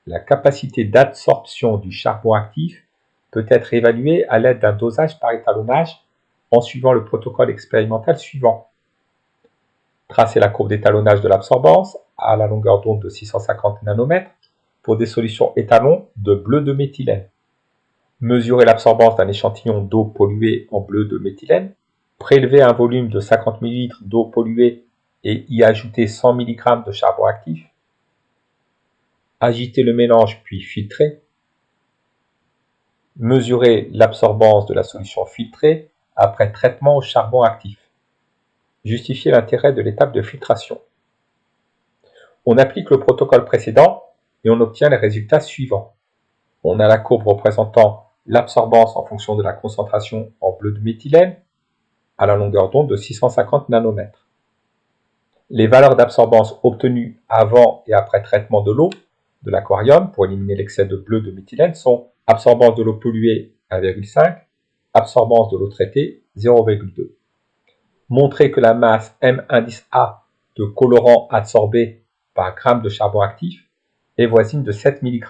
La capacité d'absorption du charbon actif peut être évaluée à l'aide d'un dosage par étalonnage en suivant le protocole expérimental suivant. Tracer la courbe d'étalonnage de l'absorbance à la longueur d'onde de 650 nanomètres pour des solutions étalons de bleu de méthylène. Mesurer l'absorbance d'un échantillon d'eau polluée en bleu de méthylène. Prélever un volume de 50 ml d'eau polluée et y ajouter 100 mg de charbon actif. Agiter le mélange puis filtrer. Mesurer l'absorbance de la solution filtrée après traitement au charbon actif. Justifier l'intérêt de l'étape de filtration. On applique le protocole précédent et on obtient les résultats suivants. On a la courbe représentant l'absorbance en fonction de la concentration en bleu de méthylène à la longueur d'onde de 650 nanomètres. Les valeurs d'absorbance obtenues avant et après traitement de l'eau de l'aquarium pour éliminer l'excès de bleu de méthylène sont absorbance de l'eau polluée 1,5, absorbance de l'eau traitée 0,2. Montrer que la masse M indice A de colorant absorbé par gramme de charbon actif est voisine de 7 mg.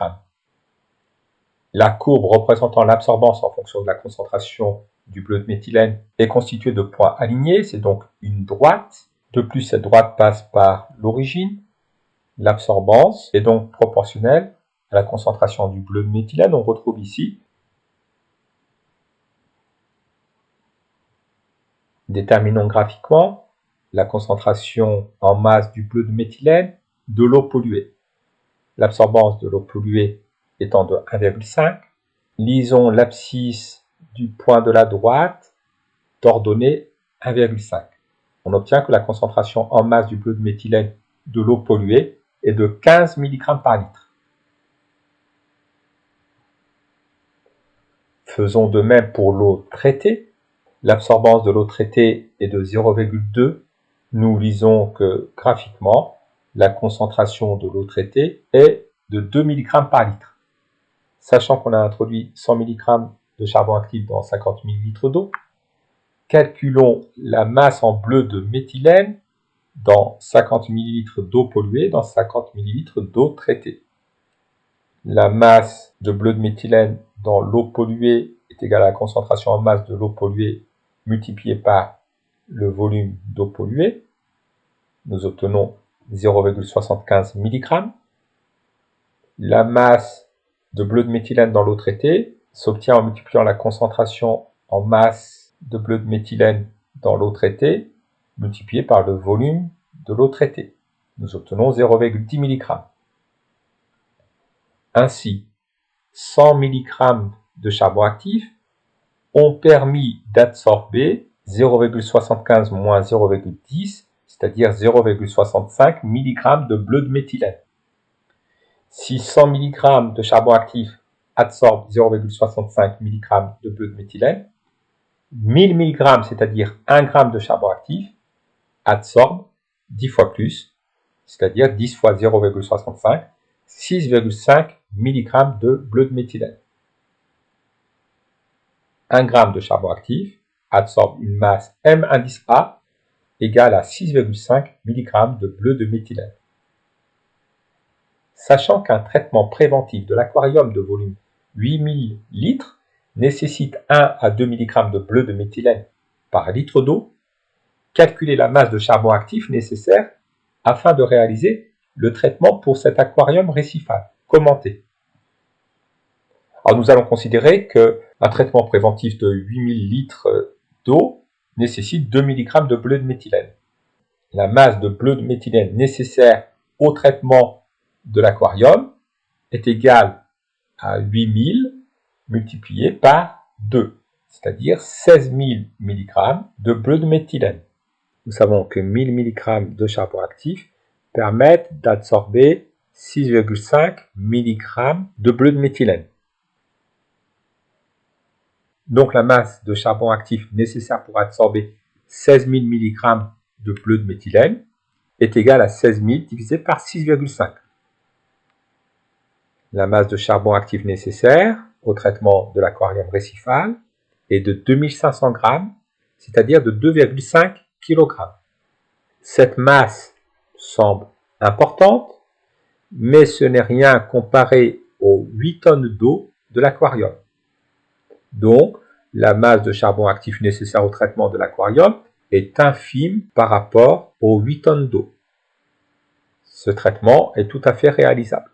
La courbe représentant l'absorbance en fonction de la concentration du bleu de méthylène est constituée de points alignés, c'est donc une droite. De plus, cette droite passe par l'origine. L'absorbance est donc proportionnelle à la concentration du bleu de méthylène. On retrouve ici déterminons graphiquement la concentration en masse du bleu de méthylène de l'eau polluée. L'absorbance de l'eau polluée étant de 1,5. Lisons l'abscisse du point de la droite d'ordonnée 1,5. On obtient que la concentration en masse du bleu de méthylène de l'eau polluée est de 15 mg par litre. Faisons de même pour l'eau traitée. L'absorbance de l'eau traitée est de 0,2. Nous lisons que graphiquement, la concentration de l'eau traitée est de 2 mg par litre. Sachant qu'on a introduit 100 mg de charbon actif dans 50 ml d'eau, calculons la masse en bleu de méthylène dans 50 ml d'eau polluée dans 50 ml d'eau traitée. La masse de bleu de méthylène dans l'eau polluée est égale à la concentration en masse de l'eau polluée multipliée par le volume d'eau polluée. Nous obtenons 0,75 mg. La masse de bleu de méthylène dans l'eau traitée s'obtient en multipliant la concentration en masse de bleu de méthylène dans l'eau traitée multipliée par le volume de l'eau traitée. Nous obtenons 0,10 mg. Ainsi, 100 mg de charbon actif ont permis d'absorber 0,75 moins 0,10, c'est-à-dire 0,65 mg de bleu de méthylène. Si 100 mg de charbon actif absorbe 0,65 mg de bleu de méthylène, 1000 mg, c'est-à-dire 1 g de charbon actif, absorbe 10 fois plus, c'est-à-dire 10 fois 0,65, 6,5 mg de bleu de méthylène. 1 g de charbon actif absorbe une masse M indice A égale à 6,5 mg de bleu de méthylène. Sachant qu'un traitement préventif de l'aquarium de volume 8000 litres nécessite 1 à 2 mg de bleu de méthylène par litre d'eau, calculez la masse de charbon actif nécessaire afin de réaliser le traitement pour cet aquarium récifal. Commentez. Alors nous allons considérer qu'un traitement préventif de 8000 litres d'eau nécessite 2 mg de bleu de méthylène. La masse de bleu de méthylène nécessaire au traitement de l'aquarium est égale à 8000 multiplié par 2, c'est-à-dire 16 000 mg de bleu de méthylène. Nous savons que 1000 mg de charbon actif permettent d'absorber 6,5 mg de bleu de méthylène. Donc la masse de charbon actif nécessaire pour absorber 16 000 mg de bleu de méthylène est égale à 16 000 divisé par 6,5. La masse de charbon actif nécessaire au traitement de l'aquarium récifal est de 2500 g, c'est-à-dire de 2,5 kg. Cette masse semble importante, mais ce n'est rien comparé aux 8 tonnes d'eau de l'aquarium. Donc, la masse de charbon actif nécessaire au traitement de l'aquarium est infime par rapport aux 8 tonnes d'eau. Ce traitement est tout à fait réalisable.